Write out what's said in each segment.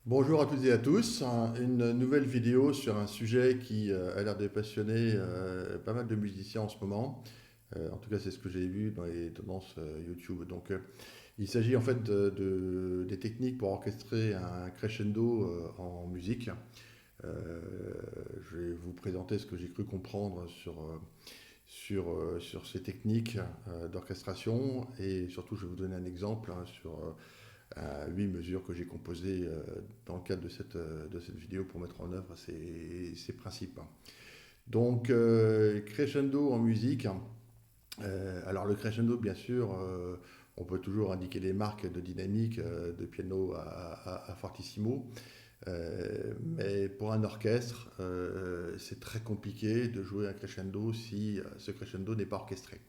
Bonjour à toutes et à tous, une nouvelle vidéo sur un sujet qui a l'air de passionner pas mal de musiciens en ce moment. En tout cas, c'est ce que j'ai vu dans les tendances YouTube. Il s'agit en fait des techniques pour orchestrer un crescendo en musique. Euh, je vais vous présenter ce que j'ai cru comprendre sur ces techniques d'orchestration et surtout, je vais vous donner un exemple sur à 8 mesures que j'ai composées dans le cadre de cette vidéo pour mettre en œuvre ces principes. Crescendo en musique. Alors le crescendo, bien sûr, on peut toujours indiquer les marques de dynamique de piano à fortissimo. Mais pour un orchestre, c'est très compliqué de jouer un crescendo si ce crescendo n'est pas orchestré.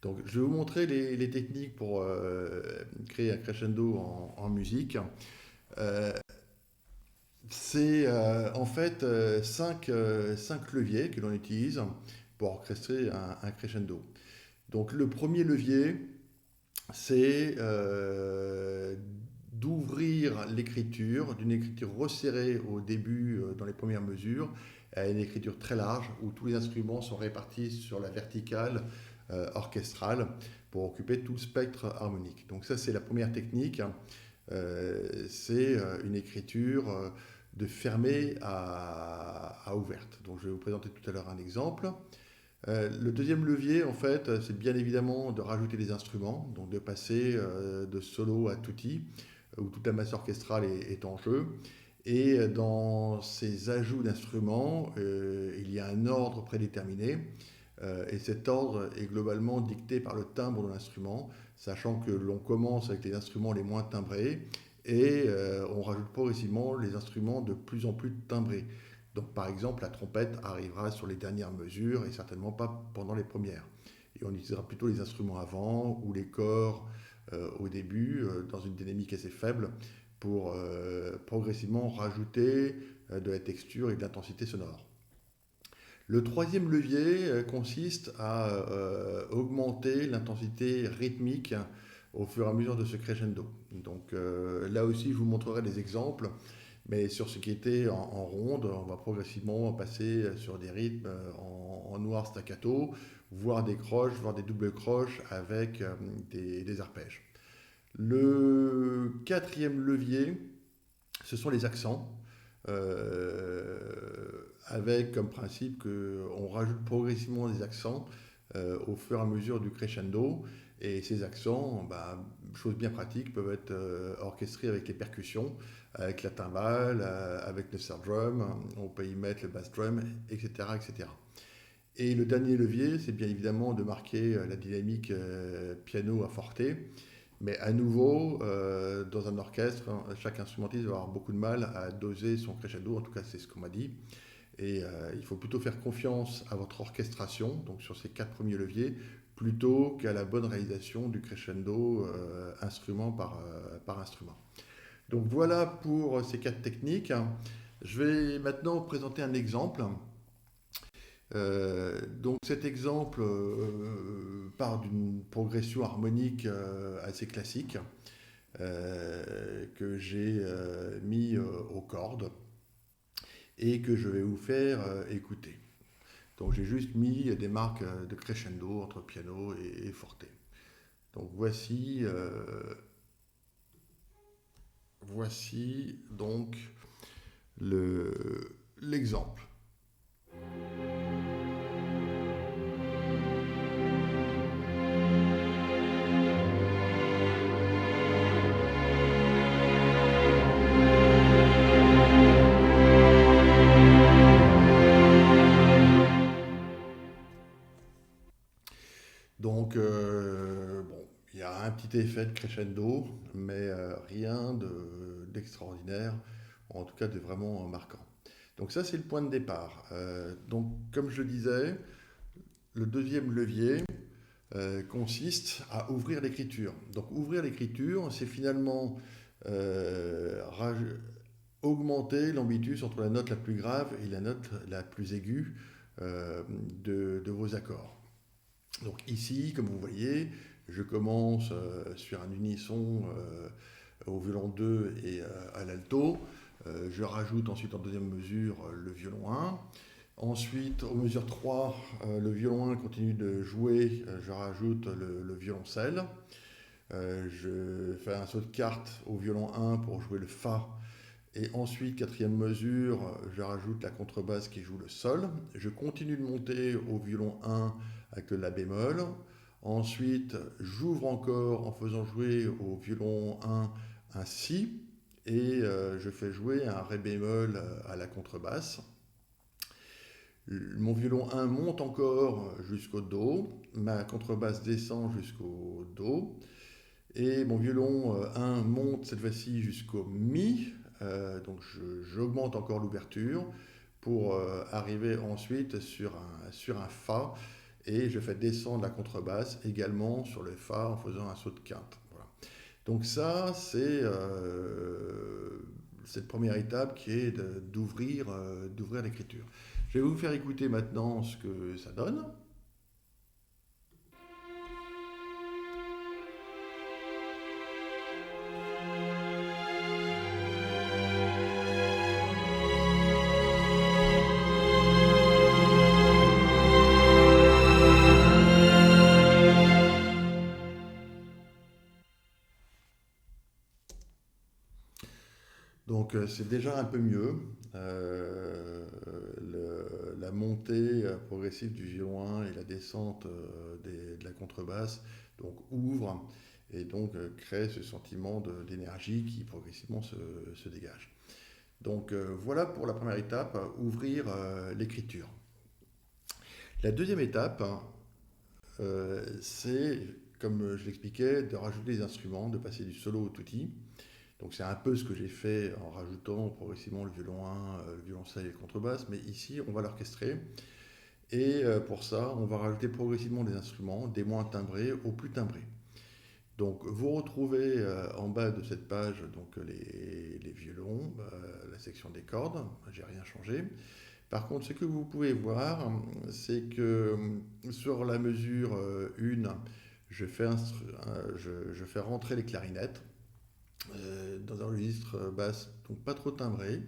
Donc, je vais vous montrer les techniques pour créer un crescendo en musique. Euh, c'est en fait cinq leviers que l'on utilise pour orchestrer un crescendo. Donc, le premier levier, c'est d'ouvrir l'écriture d'une écriture resserrée au début, dans les premières mesures, à une écriture très large où tous les instruments sont répartis sur la verticale orchestrale pour occuper tout le spectre harmonique. Donc ça, c'est la première technique. C'est une écriture de fermée à ouverte. Donc je vais vous présenter tout à l'heure un exemple. Le deuxième levier, en fait, c'est bien évidemment de rajouter des instruments, donc de passer de solo à tutti, où toute la masse orchestrale est en jeu. Et dans ces ajouts d'instruments, il y a un ordre prédéterminé, et cet ordre est globalement dicté par le timbre de l'instrument, sachant que l'on commence avec les instruments les moins timbrés, et on rajoute progressivement les instruments de plus en plus timbrés. Donc par exemple, la trompette arrivera sur les dernières mesures et certainement pas pendant les premières. Et on utilisera plutôt les instruments avant ou les corps au début, dans une dynamique assez faible, pour progressivement rajouter de la texture et de l'intensité sonore. Le troisième levier consiste à augmenter l'intensité rythmique au fur et à mesure de ce crescendo. Là aussi, je vous montrerai des exemples, mais sur ce qui était en ronde, on va progressivement passer sur des rythmes en noir staccato, voire des croches, voire des doubles croches avec des arpèges. Le quatrième levier, ce sont les accents, avec comme principe qu'on rajoute progressivement des accents au fur et à mesure du crescendo. Et ces accents, bah, chose bien pratique, peuvent être orchestrés avec les percussions, avec la timbale, avec le snare drum, on peut y mettre le bass drum, etc. etc. Et le dernier levier, c'est bien évidemment de marquer la dynamique piano à forte. Mais à nouveau, dans un orchestre, chaque instrumentiste va avoir beaucoup de mal à doser son crescendo, en tout cas c'est ce qu'on m'a dit. Et il faut plutôt faire confiance à votre orchestration, donc sur ces quatre premiers leviers, plutôt qu'à la bonne réalisation du crescendo instrument par instrument. Donc voilà pour ces quatre techniques. Je vais maintenant vous présenter un exemple. Donc cet exemple part d'une progression harmonique assez classique que j'ai mis aux cordes et que je vais vous faire écouter. Donc j'ai juste mis des marques de crescendo entre piano et forte. Donc voici donc l'exemple. Bon, il y a un petit effet de crescendo, mais rien d'extraordinaire, en tout cas de vraiment marquant. Donc ça, c'est le point de départ. Donc, comme je le disais, le deuxième levier consiste à ouvrir l'écriture. Donc, ouvrir l'écriture, c'est finalement augmenter l'ambitus entre la note la plus grave et la note la plus aiguë de vos accords. Donc ici, comme vous voyez, je commence sur un unisson au violon 2 et à l'alto. Je rajoute ensuite en deuxième mesure le violon 1. Ensuite, aux mesures 3, le violon 1 continue de jouer, je rajoute le violoncelle. Je fais un saut de carte au violon 1 pour jouer le Fa. Et ensuite, quatrième mesure, je rajoute la contrebasse qui joue le Sol. Je continue de monter au violon 1 avec le La bémol. Ensuite, j'ouvre encore en faisant jouer au violon 1 un Si. Et je fais jouer un Ré bémol à la contrebasse. Mon violon 1 monte encore jusqu'au Do. Ma contrebasse descend jusqu'au Do. Et mon violon 1 monte cette fois-ci jusqu'au Mi. Donc j'augmente encore l'ouverture pour arriver ensuite sur un Fa. Et je fais descendre la contrebasse également sur le Fa en faisant un saut de quinte. Voilà. Donc ça, c'est cette première étape qui est d'ouvrir l'écriture. Je vais vous faire écouter maintenant ce que ça donne. Donc c'est déjà un peu mieux. La montée progressive du violon 1 et la descente de la contrebasse donc ouvre et donc crée ce sentiment d'énergie qui progressivement se dégage. Donc voilà pour la première étape, ouvrir l'écriture. La deuxième étape, c'est, comme je l'expliquais, de rajouter des instruments, de passer du solo au tutti. Donc c'est un peu ce que j'ai fait en rajoutant progressivement le violon 1, le violoncelle et le contrebasse, mais ici on va l'orchestrer. Et pour ça, on va rajouter progressivement des instruments, des moins timbrés aux plus timbrés. Donc vous retrouvez en bas de cette page donc, les violons, la section des cordes, j'ai rien changé. Par contre, ce que vous pouvez voir, c'est que sur la mesure 1, je fais rentrer les clarinettes dans un registre basse, donc pas trop timbré.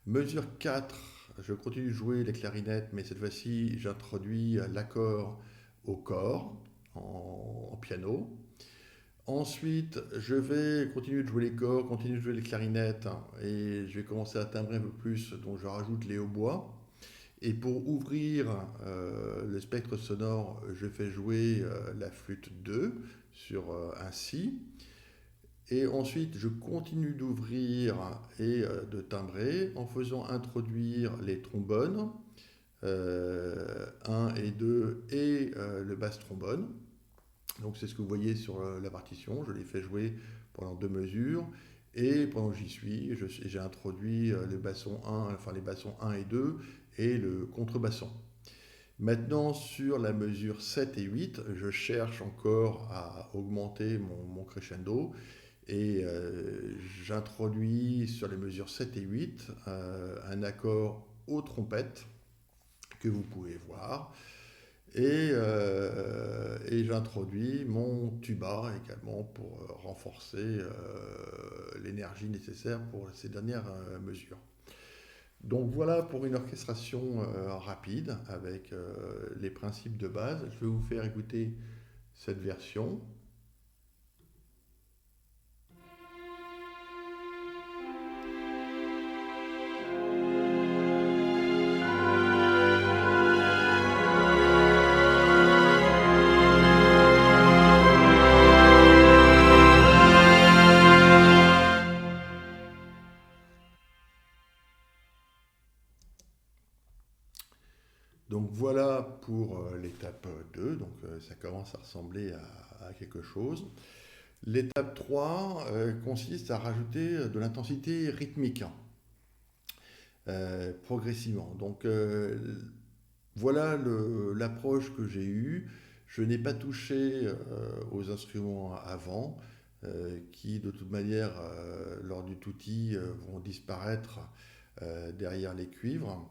Mesure 4, je continue de jouer les clarinettes, mais cette fois-ci, j'introduis l'accord au corps en piano. Ensuite, je vais continuer de jouer les corps, continuer de jouer les clarinettes, et je vais commencer à timbrer un peu plus, donc je rajoute les hautbois. Et pour ouvrir le spectre sonore, je fais jouer la flûte 2 sur un Si. Et ensuite, je continue d'ouvrir et de timbrer en faisant introduire les trombones 1 et 2 et le basse trombone. Donc c'est ce que vous voyez sur la partition. Je les fais jouer pendant 2 mesures. Et pendant que j'y suis, j'ai introduit les bassons 1 et 2 et le contrebasson. Maintenant, sur la mesure 7 et 8, je cherche encore à augmenter mon crescendo. Et j'introduis sur les mesures 7 et 8 un accord aux trompettes que vous pouvez voir. Et j'introduis mon tuba également pour renforcer l'énergie nécessaire pour ces dernières mesures. Donc voilà pour une orchestration rapide avec les principes de base. Je vais vous faire écouter cette version. Donc voilà pour l'étape 2, donc ça commence à ressembler à quelque chose. L'étape 3 consiste à rajouter de l'intensité rythmique progressivement. Donc voilà l'approche que j'ai eue. Je n'ai pas touché aux instruments avant, qui de toute manière, lors du tutti, vont disparaître derrière les cuivres.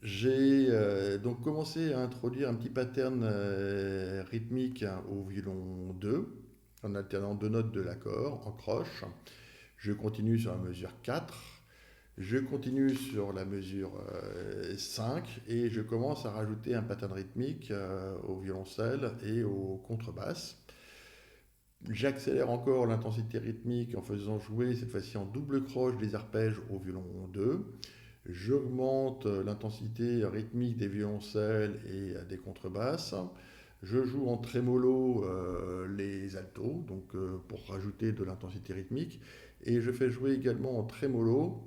J'ai donc commencé à introduire un petit pattern rythmique au violon 2. en alternant deux notes de l'accord en croche. Je continue sur la mesure 4, je continue sur la mesure 5 et je commence à rajouter un pattern rythmique au violoncelle et au contrebasse. J'accélère encore l'intensité rythmique en faisant jouer cette fois-ci en double croche des arpèges au violon 2. J'augmente l'intensité rythmique des violoncelles et des contrebasses. Je joue en trémolo les altos, donc pour rajouter de l'intensité rythmique. Et je fais jouer également en trémolo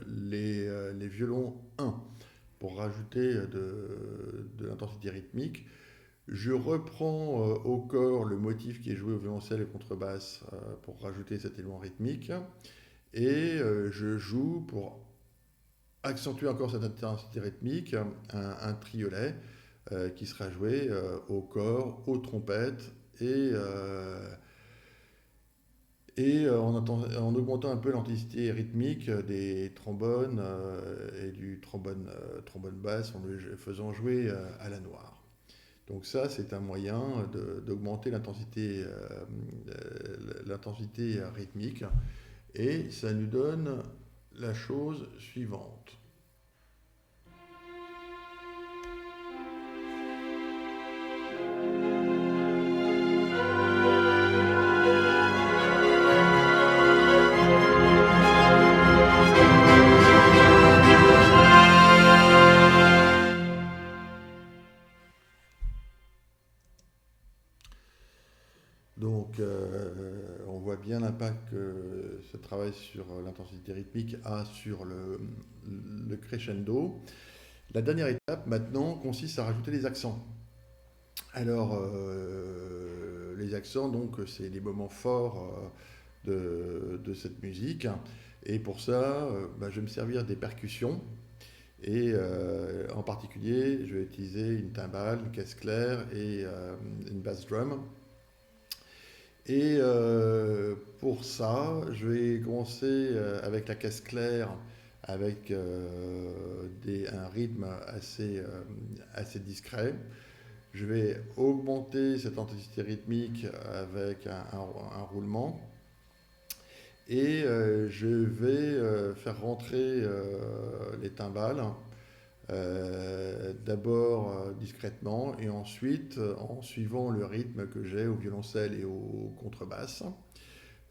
les violons 1 pour rajouter de l'intensité rythmique. Je reprends au corps le motif qui est joué au violoncelle et contrebasse pour rajouter cet élément rythmique. Et je joue pour accentuer encore cette intensité rythmique un triolet qui sera joué au corps, aux trompettes et en augmentant un peu l'intensité rythmique des trombones et du trombone basse en le faisant jouer à la noire. Donc ça, c'est un moyen d'augmenter l'intensité rythmique et ça nous donne la chose suivante. Donc, on voit bien l'impact que ce travail sur l'intensité rythmique a sur le crescendo. La dernière étape, maintenant, consiste à rajouter les accents. Alors, les accents, donc, c'est les moments forts de cette musique. Et pour ça, je vais me servir des percussions. Et en particulier, je vais utiliser une timbale, une caisse claire et une bass drum. Et pour ça, je vais commencer avec la caisse claire, avec un rythme assez discret. Je vais augmenter cette intensité rythmique avec un roulement. Et je vais faire rentrer les timbales, d'abord discrètement et ensuite en suivant le rythme que j'ai au violoncelle et au contrebasse.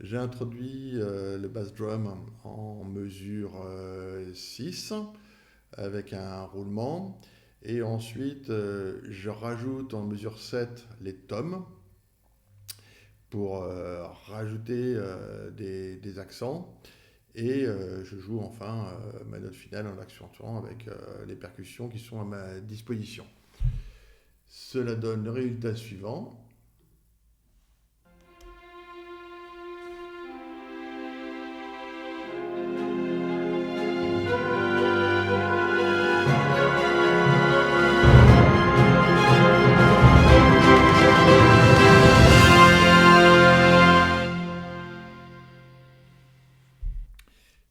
J'ai introduit le bass drum en mesure 6 avec un roulement et ensuite je rajoute en mesure 7 les toms pour rajouter des accents. Et je joue enfin ma note finale en accentuant avec les percussions qui sont à ma disposition. Cela donne le résultat suivant.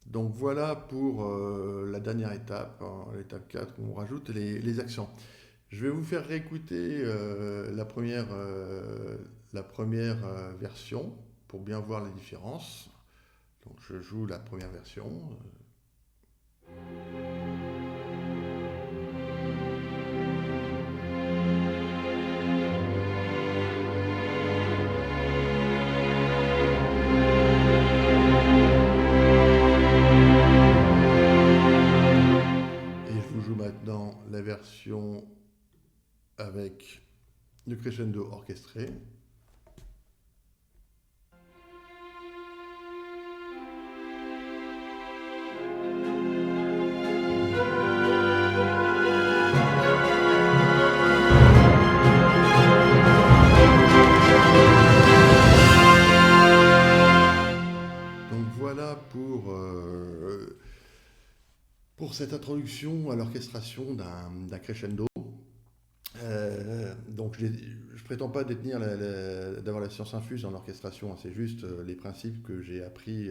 Donc voilà pour la dernière étape, hein, l'étape 4, où on rajoute les accents. Je vais vous faire réécouter la première version pour bien voir les différences. Donc je joue la première version. Et je vous joue maintenant la version avec le crescendo orchestré. Donc voilà pour cette introduction à l'orchestration d'un crescendo. Donc je ne prétends pas d'avoir la science infuse dans l'orchestration, hein, c'est juste les principes que j'ai appris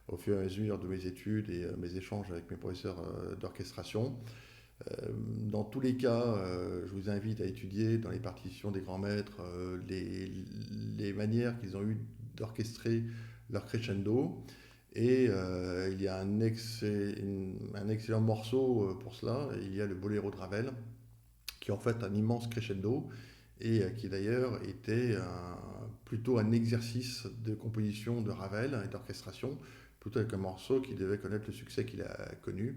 au fur et à mesure de mes études et mes échanges avec mes professeurs d'orchestration. Dans tous les cas, je vous invite à étudier dans les partitions des grands maîtres les manières qu'ils ont eu d'orchestrer leur crescendo. Et il y a un excellent morceau pour cela. Il y a le Boléro de Ravel, qui est en fait un immense crescendo et qui d'ailleurs était plutôt un exercice de composition de Ravel et d'orchestration, plutôt avec un morceau qui devait connaître le succès qu'il a connu.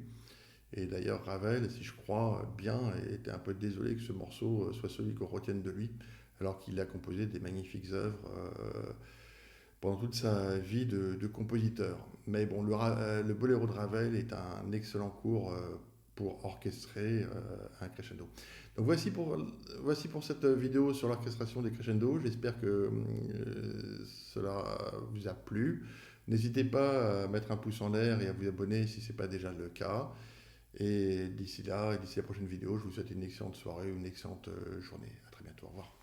Et d'ailleurs, Ravel, si je crois bien, était un peu désolé que ce morceau soit celui qu'on retienne de lui, alors qu'il a composé des magnifiques œuvres pendant toute sa vie de compositeur. Mais bon, le Boléro de Ravel est un excellent cours pour orchestrer un crescendo. Donc voici pour cette vidéo sur l'orchestration des crescendos. J'espère que cela vous a plu. N'hésitez pas à mettre un pouce en l'air et à vous abonner si ce n'est pas déjà le cas. Et d'ici là, d'ici la prochaine vidéo, je vous souhaite une excellente soirée ou une excellente journée. À très bientôt. Au revoir.